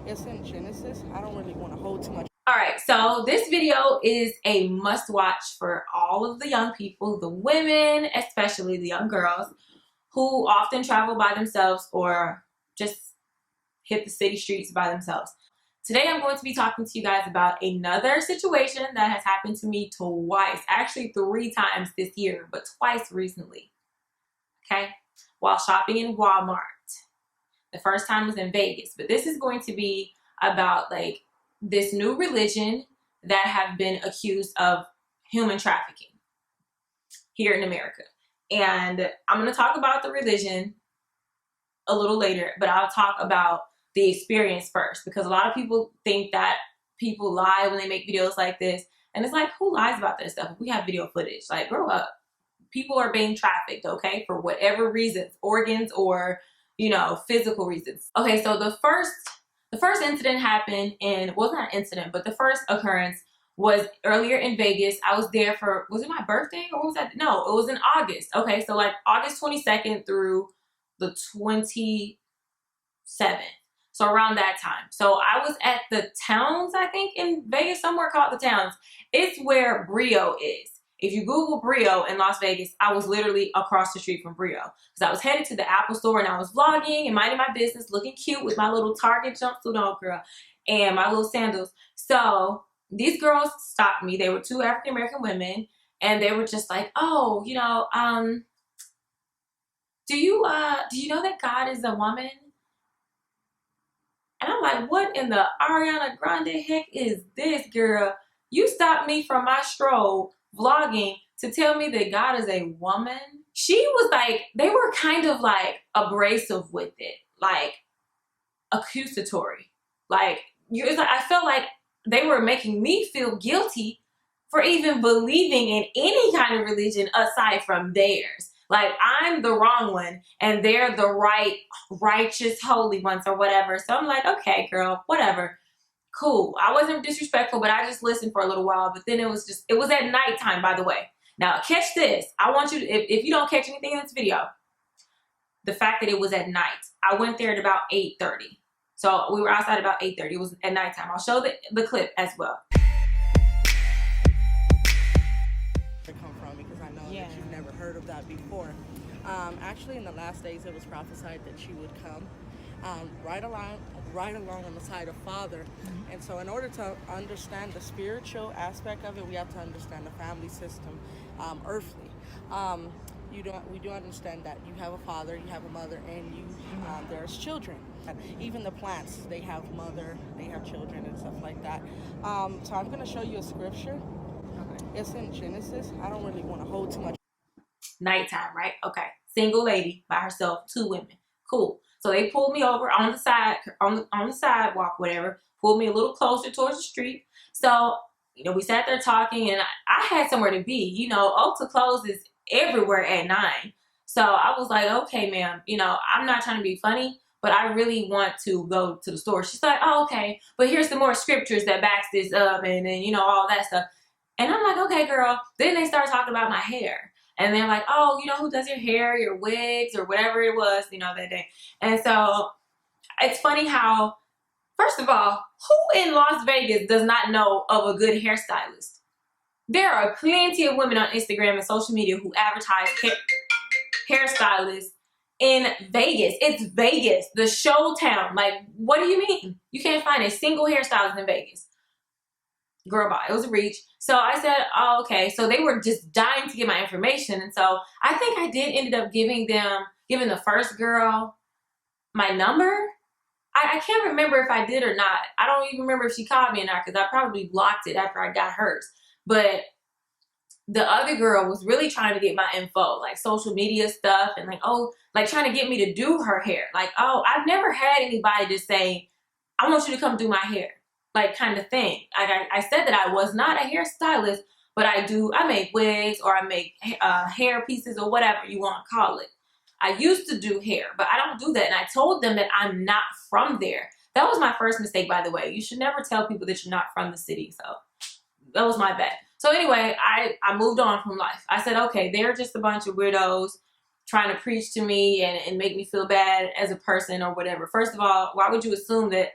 It's in Genesis. I don't really want to hold too much. All right, so this video is a must watch for all of the young people, the women, especially the young girls, who often travel by themselves or just hit the city streets by themselves. Today I'm going to be talking to you guys about another situation that has happened to me twice, actually 3 times this year, but twice recently, okay? While shopping in Walmart. The first time was in Vegas, but this is going to be about like this new religion that have been accused of human trafficking here in America. And I'm going to talk about the religion a little later, but I'll talk about the experience first, because a lot of people think that people lie when they make videos like this. And it's like, who lies about this stuff? We have video footage. Like, grow up. People are being trafficked, okay, for whatever reasons, organs or, you know, physical reasons. Okay, so the first incident happened in, well, not an incident, but the first occurrence was earlier in Vegas. I was there for, was it my birthday or what was that? No, it was in August. Okay, so like August 22nd through the 27th. So around that time. So I was at the Towns, I think, in Vegas, somewhere called the Towns. It's where Brio is. If you Google Brio in Las Vegas, I was literally across the street from Brio. Because I was headed to the Apple store and I was vlogging and minding my business, looking cute with my little Target jumpsuit on, girl, and my little sandals. So these girls stopped me. They were 2 African-American women, and they were just like, oh, you know, do you know that God is a woman? And I'm like, what in the Ariana Grande heck is this, girl? You stopped me from my stroll vlogging to tell me that God is a woman? She was like, they were kind of like abrasive with it, like accusatory. Like, it's like I felt like they were making me feel guilty for even believing in any kind of religion aside from theirs. Like, I'm the wrong one and they're the right, righteous, holy ones or whatever. So I'm like, okay, girl, whatever. Cool. I wasn't disrespectful, but I just listened for a little while. But then it was at nighttime, by the way. Now, catch this. I want you to, if you don't catch anything in this video, the fact that it was at night. I went there at about 8:30. So we were outside about 8:30. It was at nighttime. I'll show the clip as well. Come from, because I know that you've never heard of that before. Actually, in the last days, it was prophesied that she would come right along on the side of Father. And so in order to understand the spiritual aspect of it, we have to understand the family system, earthly. We do understand that you have a father, you have a mother, and there's children. Even the plants, they have mother, they have children and stuff like that. So I'm going to show you a scripture. It's in Genesis. I don't really want to hold too much. Nighttime, right? Okay. Single lady by herself, 2 women. Cool. So they pulled me over on the side, on the sidewalk, whatever. Pulled me a little closer towards the street. So, you know, we sat there talking, and I had somewhere to be. You know, Ulta closes everywhere at 9. So I was like, okay, ma'am, you know, I'm not trying to be funny, but I really want to go to the store. She's like, oh, okay, but here's some more scriptures that backs this up, and then, you know, all that stuff. And I'm like, okay, girl. Then they start talking about my hair. And they're like, oh, you know who does your hair, your wigs, or whatever it was, you know, that day. And so it's funny how, first of all, who in Las Vegas does not know of a good hairstylist? There are plenty of women on Instagram and social media who advertise hairstylists in Vegas. It's Vegas, the show town. Like, what do you mean? You can't find a single hairstylist in Vegas. Girl, bye. It was a reach. So I said, oh, okay. So they were just dying to get my information. And so I think I did ended up giving the first girl my number. I can't remember if I did or not. I don't even remember if she called me or not, because I probably blocked it after I got hers. But the other girl was really trying to get my info, like social media stuff, and like, oh, like trying to get me to do her hair. Like, oh, I've never had anybody just say, I want you to come do my hair. Like, kind of thing. I said that I was not a hairstylist, but I make wigs, or I make hair pieces, or whatever you want to call it. I used to do hair, but I don't do that. And I told them that I'm not from there. That was my first mistake, by the way. You should never tell people that you're not from the city. So that was my bad. So anyway, I moved on from life. I said, okay, they're just a bunch of weirdos trying to preach to me and make me feel bad as a person or whatever. First of all, why would you assume that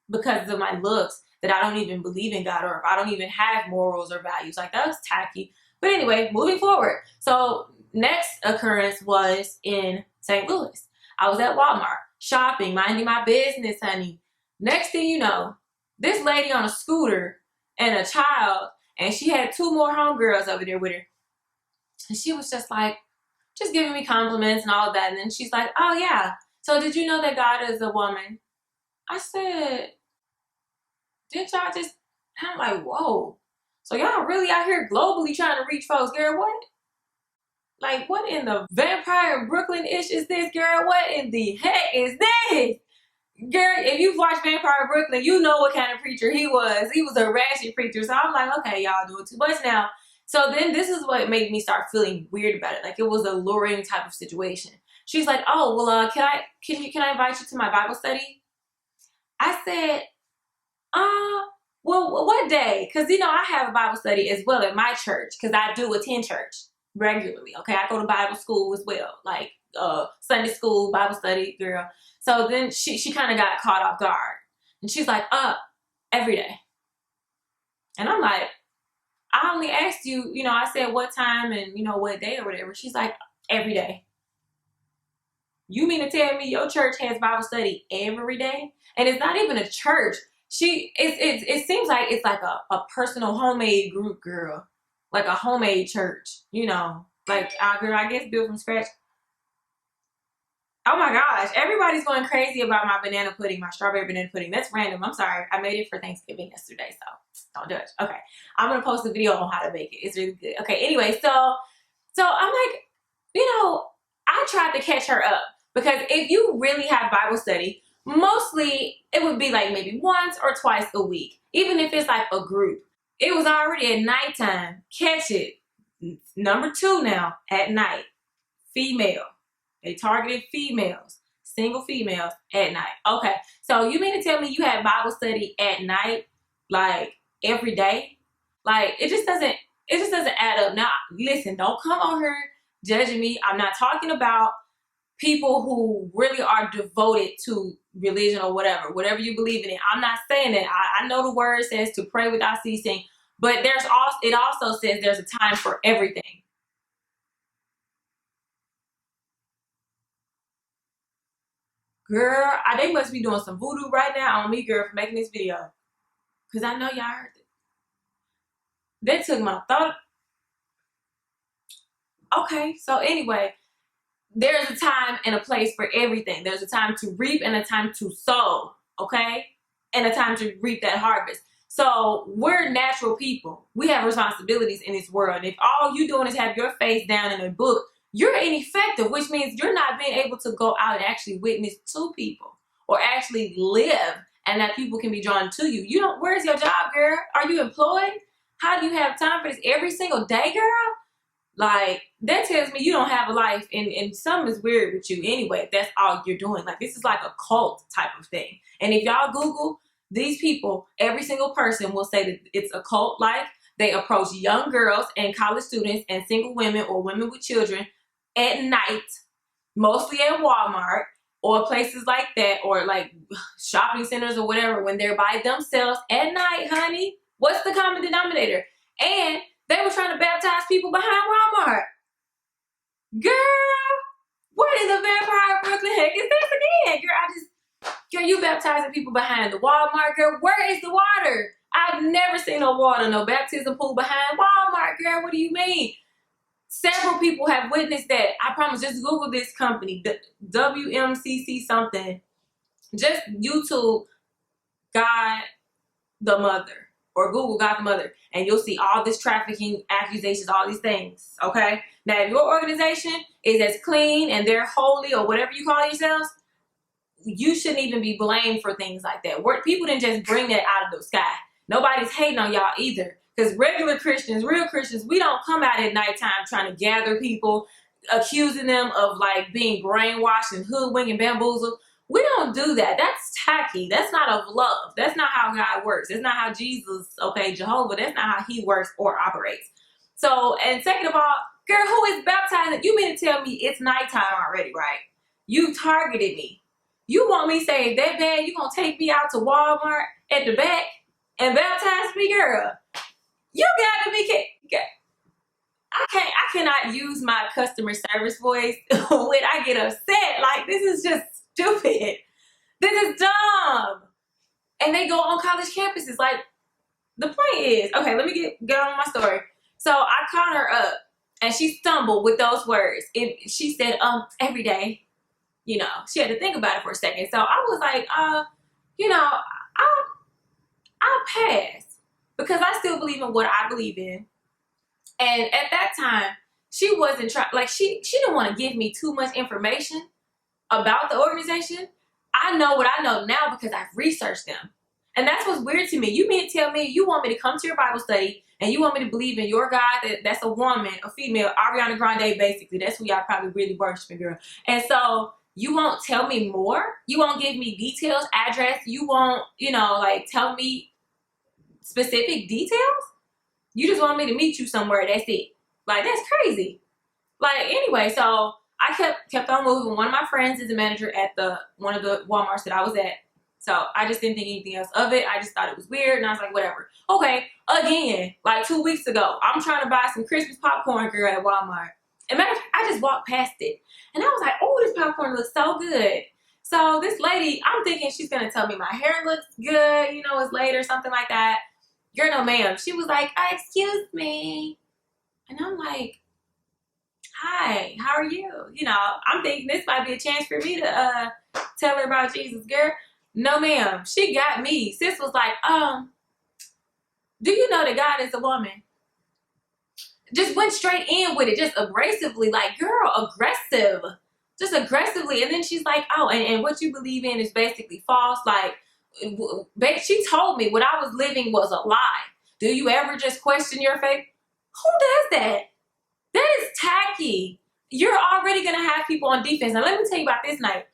because of my looks that I don't even believe in God, or if I don't even have morals or values. Like, that was tacky. But anyway, moving forward. So next occurrence was in St. Louis. I was at Walmart shopping, minding my business, honey. Next thing you know, this lady on a scooter and a child, and she had 2 more homegirls over there with her. And she was just like, just giving me compliments and all that. And then she's like, oh yeah, so did you know that God is a woman? I said, didn't y'all just, and I'm like, whoa. So y'all really out here globally trying to reach folks, girl, what? Like, what in the vampire Brooklyn-ish is this, girl? What in the heck is this? Girl, if you've watched Vampire Brooklyn, you know what kind of preacher he was. He was a ratchet preacher. So I'm like, okay, y'all doing too much now. So then this is what made me start feeling weird about it. Like, it was a luring type of situation. She's like, oh, well, can I invite you to my Bible study? I said, well, what day? Because, I have a Bible study as well at my church, because I do attend church regularly, okay? I go to Bible school as well, like Sunday school, Bible study, girl. So then she kind of got caught off guard. And she's like, every day. And I'm like, I only asked you, I said what time and, what day or whatever. She's like, every day. You mean to tell me your church has Bible study every day? And it's not even a church. It seems like it's like a personal homemade group, girl. Like a homemade church, like girl, I guess built from scratch. Oh my gosh, everybody's going crazy about my banana pudding, my strawberry banana pudding. That's random. I'm sorry. I made it for Thanksgiving yesterday, so don't judge. Okay, I'm gonna post a video on how to make it. It's really good. Okay, anyway, so I'm like, I tried to catch her up, because if you really have Bible study, mostly it would be like maybe once or twice a week, even if it's like a group. It was already at nighttime. Catch it. Number 2 now, at night. Female. They targeted females. Single females at night. Okay, so you mean to tell me you had Bible study at night, like every day? Like, it just doesn't add up. Now, listen, don't come on here judging me. I'm not talking about people who really are devoted to religion or whatever you believe in it. I'm not saying that. I know the word says to pray without ceasing, but it also says there's a time for everything. Girl, they must be doing some voodoo right now on me, girl, for making this video. Because I know y'all heard it. They took my thought. Okay, so anyway, there's a time and a place for everything. There's a time to reap and a time to sow, okay? And a time to reap that harvest. So we're natural people. We have responsibilities in this world. If all you're doing is have your face down in a book, you're ineffective, which means you're not being able to go out and actually witness to people or actually live, and that people can be drawn to you. Where's your job, girl? Are you employed? How do you have time for this every single day, girl? Like, that tells me you don't have a life, and something is weird with you anyway, if that's all you're doing. Like, this is like a cult type of thing. And if y'all Google these people, every single person will say that it's a cult-like. They approach young girls and college students and single women or women with children at night, mostly at Walmart or places like that, or like shopping centers or whatever, when they're by themselves at night, honey. What's the common denominator? And they were trying to baptize people behind Walmart. Girl, what in the vampire Brooklyn heck is this again? Girl, you baptizing people behind the Walmart, girl. Where is the water? I've never seen no water, no baptism pool behind Walmart, girl. What do you mean? Several people have witnessed that. I promise, just Google this company, the WMCC something. Just YouTube God the Mother, or Google God the Mother, and you'll see all this trafficking accusations, all these things, okay? Now, if your organization is as clean and they're holy or whatever you call yourselves, you shouldn't even be blamed for things like that. People didn't just bring that out of the sky. Nobody's hating on y'all either. Because regular Christians, real Christians, we don't come out at nighttime trying to gather people, accusing them of like being brainwashed and hoodwinked and bamboozled. We don't do that. That's tacky. That's not of love. That's not how God works. That's not how Jesus, okay, Jehovah, that's not how he works or operates. So, and second of all, girl, who is baptizing? You mean to tell me it's nighttime already, right? You targeted me. You want me to say that bad? You gonna take me out to Walmart at the back and baptize me, girl? You gotta be kidding. I cannot use my customer service voice when I get upset. Like, this is just stupid. This is dumb. And they go on college campuses. Like, the point is, okay, let me get on my story. So I called her up and she stumbled with those words. She said, every day. You know, she had to think about it for a second. So I was like, you know, I'll pass because I still believe in what I believe in. And at that time, she wasn't trying, like, she didn't want to give me too much information about the organization. I know what I know now because I've researched them. And that's what's weird to me. You mean to tell me you want me to come to your Bible study and you want me to believe in your God that's a woman, a female, Ariana Grande, basically. That's who y'all probably really worshiping, girl. And so you won't tell me more? You won't give me details, address? You won't, you know, like, tell me specific details? You just want me to meet you somewhere, that's it. Like, that's crazy. Like, anyway, so I kept on moving. One of my friends is a manager at one of the Walmarts that I was at. So I just didn't think anything else of it. I just thought it was weird, and I was like, whatever. Okay, again, like 2 weeks ago, I'm trying to buy some Christmas popcorn, girl, at Walmart. And matter of fact, I just walked past it. And I was like, oh, this popcorn looks so good. So this lady, I'm thinking she's going to tell me my hair looks good, you know, it's late or something like that. Girl, no, ma'am. She was like, excuse me. And I'm like, hi, how are you? You know, I'm thinking this might be a chance for me to tell her about Jesus, girl. No, ma'am. She got me. Sis was like, do you know that God is a woman? Just went straight in with it, just abrasively, like, girl, aggressive. Just aggressively. And then she's like, oh, and what you believe in is basically false. Like, she told me what I was living was a lie. Do you ever just question your faith? Who does that? That is tacky. You're already going to have people on defense. Now, let me tell you about this night.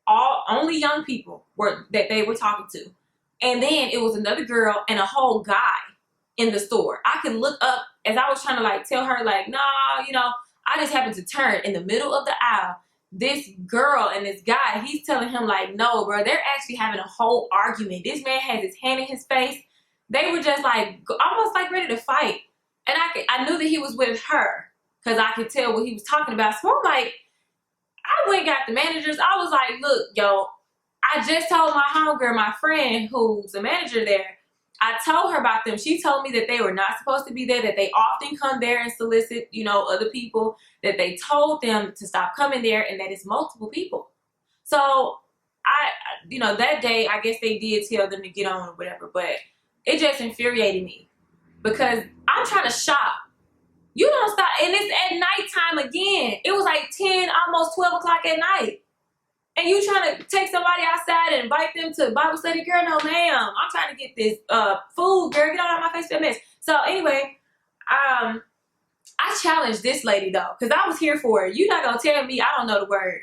Only young people that they were talking to. And then it was another girl and a whole guy in the store. I could look up as I was trying to, like, tell her, like, nah, you know, I just happened to turn in the middle of the aisle. This girl and this guy, he's telling him, like, no, bro, they're actually having a whole argument. This man has his hand in his face. They were just, like, almost, like, ready to fight. And I knew that he was with her because I could tell what he was talking about. So I'm like, I went and got the managers. I was like, look, yo, I just told my homegirl, my friend who's a manager there, I told her about them. She told me that they were not supposed to be there, that they often come there and solicit, you know, other people, that they told them to stop coming there, and that it's multiple people. So you know, that day, I guess they did tell them to get on or whatever, but it just infuriated me because I'm trying to shop. You don't stop, and it's at nighttime again. It was like 10, almost 12 o'clock at night. And you trying to take somebody outside and invite them to Bible study? Girl, no ma'am. I'm trying to get this food, girl. Get out of my face for that mess. So anyway, I challenged this lady though, because I was here for it. You're not going to tell me I don't know the word.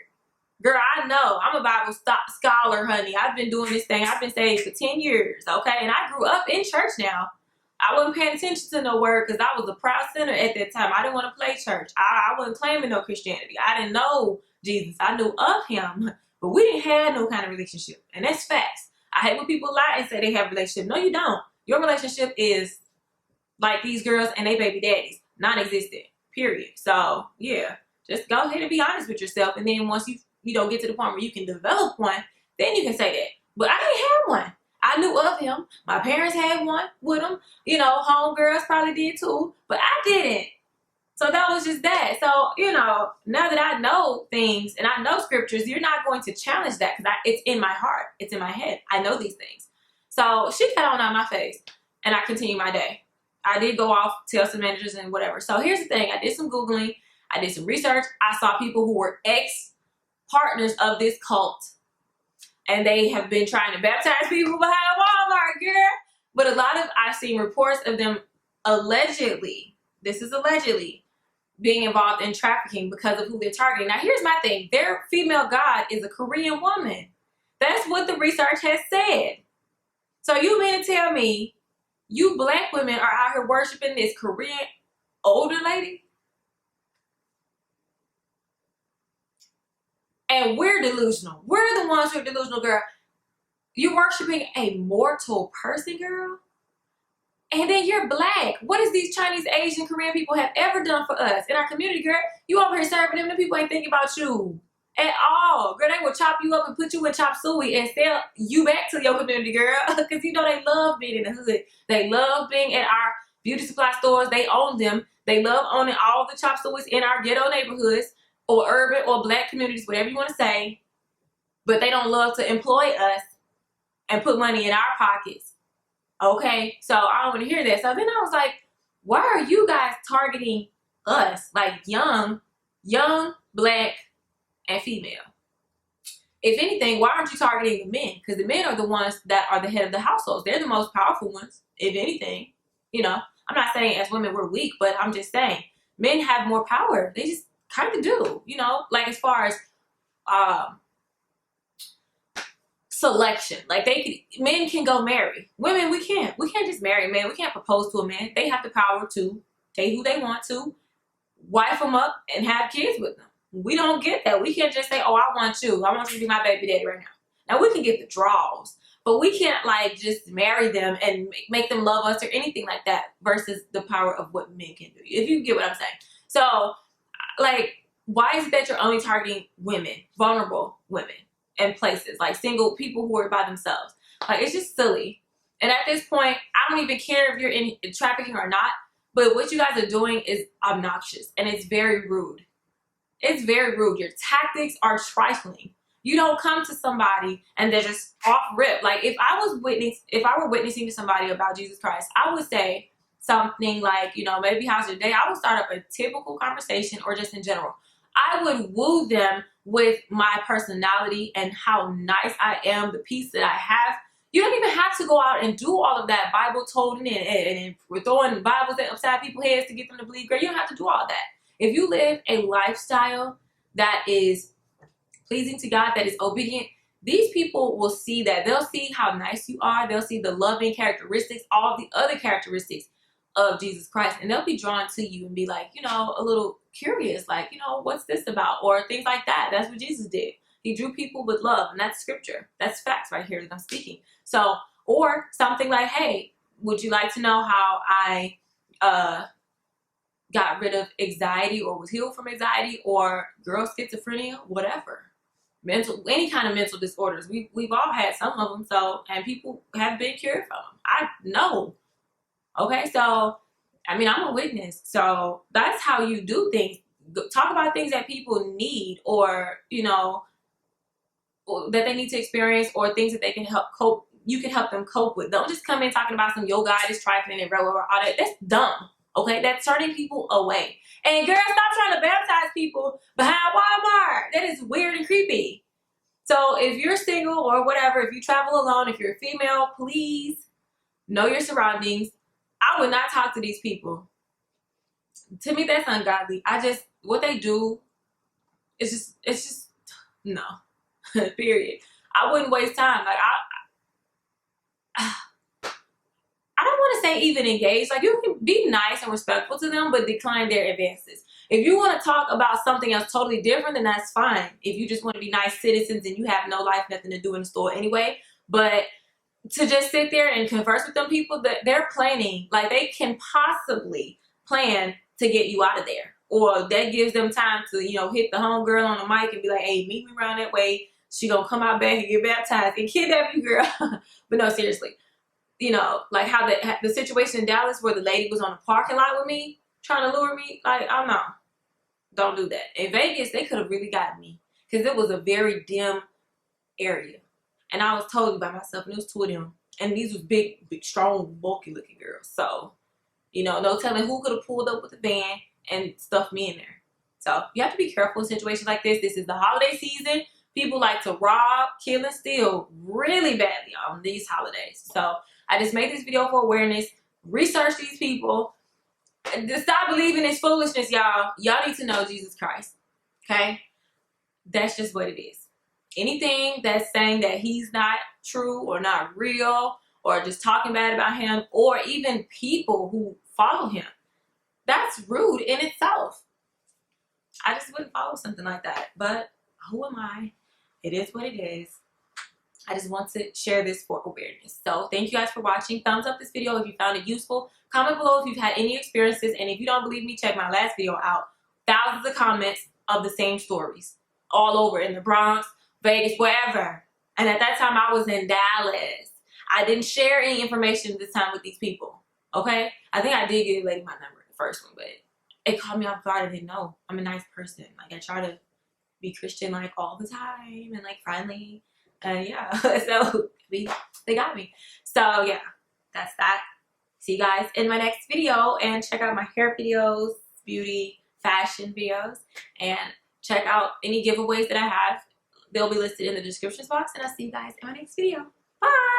Girl, I know. I'm a Bible scholar, honey. I've been doing this thing. I've been saved for 10 years, okay? And I grew up in church now. I wasn't paying attention to no word because I was a proud sinner at that time. I didn't want to play church. I wasn't claiming no Christianity. I didn't know Jesus. I knew of him, but we didn't have no kind of relationship. And that's facts. I hate when people lie and say they have a relationship. No, you don't. Your relationship is like these girls and they baby daddies. Non-existent. Period. So, yeah. Just go ahead and be honest with yourself. And then once you don't get to the point where you can develop one, then you can say that. But I didn't have one. I knew of him. My parents had one with him. You know, homegirls probably did too. But I didn't. So that was just that. So, you know, now that I know things and I know scriptures, you're not going to challenge that because it's in my heart. It's in my head. I know these things. So she got on my face and I continued my day. I did go off, tell some managers and whatever. So here's the thing. I did some Googling. I did some research. I saw people who were ex-partners of this cult. And they have been trying to baptize people behind Walmart, girl. But I've seen reports of them allegedly, this is allegedly, being involved in trafficking because of who they're targeting. Now, here's my thing. Their female god is a Korean woman. That's what the research has said. So you mean to tell me you black women are out here worshiping this Korean older lady? And we're delusional. We're the ones who are delusional, girl. You're worshiping a mortal person, girl. And then you're black. What does these Chinese, Asian, Korean people have ever done for us in our community, girl? You over here serving them, the people ain't thinking about you at all. Girl, they will chop you up and put you in chop suey and sell you back to your community, girl. Because you know they love being in the hood. They love being at our beauty supply stores. They own them. They love owning all the chop sueys in our ghetto neighborhoods or urban or black communities, whatever you want to say. But they don't love to employ us and put money in our pockets. Okay, so I don't want to hear that. So then I was like, why are you guys targeting us, like young, black, and female? If anything, why aren't you targeting the men? Because the men are the ones that are the head of the households. They're the most powerful ones, if anything. You know, I'm not saying as women we're weak, but I'm just saying men have more power. They just kind of do, you know, like as far as selection. Like men can go marry. Women, we can't. We can't just marry a man. We can't propose to a man. They have the power to date who they want to, wife them up, and have kids with them. We don't get that. We can't just say, oh, I want you. I want you to be my baby daddy right now. Now, we can get the draws, but we can't, like, just marry them and make them love us or anything like that versus the power of what men can do. If you get what I'm saying. So, like, why is it that you're only targeting women, vulnerable women, in places, like single people who are by themselves? Like, it's just silly. And at this point, I don't even care if you're in trafficking or not, but what you guys are doing is obnoxious, and it's very rude. It's very rude. Your tactics are trifling. You don't come to somebody and they're just off rip. Like, if I were witnessing to somebody about Jesus Christ, I would say something like, you know, maybe how's your day? I would start up a typical conversation, or just in general. I would woo them with my personality and how nice I am, the peace that I have. You don't even have to go out and do all of that Bible toting and we're throwing Bibles upside people's heads to get them to believe. Girl, you don't have to do all that. If you live a lifestyle that is pleasing to God, that is obedient, these people will see that. They'll see how nice you are. They'll see the loving characteristics, all the other characteristics of Jesus Christ, and they'll be drawn to you and be like, you know, a little curious, like, you know, what's this about? Or things like that. That's what Jesus did. He drew people with love, and that's scripture. That's facts right here that I'm speaking. So, or something like, hey, would you like to know how I got rid of anxiety, or was healed from anxiety, or girl, schizophrenia, whatever. Any kind of mental disorders. We've all had some of them, so, and people have been cured from them. I know. Okay, so, I mean, I'm a witness. So that's how you do things. Talk about things that people need, or, you know, that they need to experience, or things that they can help cope. You can help them cope with. Don't just come in talking about some yo God is trifling and blah, blah, blah, all that. That's dumb. Okay, that's turning people away. And girl, stop trying to baptize people behind Walmart. That is weird and creepy. So if you're single or whatever, if you travel alone, if you're a female, please know your surroundings. I would not talk to these people. To me, that's ungodly. What they do, it's just, no. Period. I wouldn't waste time. Like, I don't want to say even engage. Like, you can be nice and respectful to them, but decline their advances. If you want to talk about something else totally different, then that's fine. If you just want to be nice citizens and you have no life, nothing to do in the store anyway. But to just sit there and converse with them people, that they're planning, like, they can possibly plan to get you out of there. Or that gives them time to, you know, hit the homegirl on the mic and be like, hey, meet me around that way. She gonna come out back and get baptized and kidnap you, girl. But no, seriously. You know, like how the situation in Dallas where the lady was on the parking lot with me, trying to lure me. Like, oh no, don't do that. In Vegas, they could have really gotten me because it was a very dim area. And I was totally by myself, and it was two of them. And these was big, strong, bulky looking girls. So, you know, no telling who could have pulled up with a van and stuffed me in there. So you have to be careful in situations like this. This is the holiday season. People like to rob, kill, and steal really badly on these holidays. So I just made this video for awareness. Research these people. Just stop believing this foolishness, y'all. Y'all need to know Jesus Christ. Okay? That's just what it is. Anything that's saying that he's not true or not real, or just talking bad about him, or even people who follow him, that's rude in itself. I just wouldn't follow something like that. But who am I? It is what it is. I just want to share this for awareness. So thank you guys for watching. Thumbs up this video if you found it useful. Comment below if you've had any experiences. And if you don't believe me, check my last video out. Thousands of comments of the same stories. All over in the Bronx, Vegas, wherever. And at that time, I was in Dallas. I didn't share any information this time with these people. Okay? I think I did give a lady my number, the first one. But it caught me off guard. I didn't know. I'm a nice person. Like, I try to be Christian, like, all the time. And, like, friendly. And yeah, so they got me. So yeah, that's that. See you guys in my next video, and check out my hair videos, beauty, fashion videos, and check out any giveaways that I have. They'll be listed in the description box, and I'll see you guys in my next video. Bye!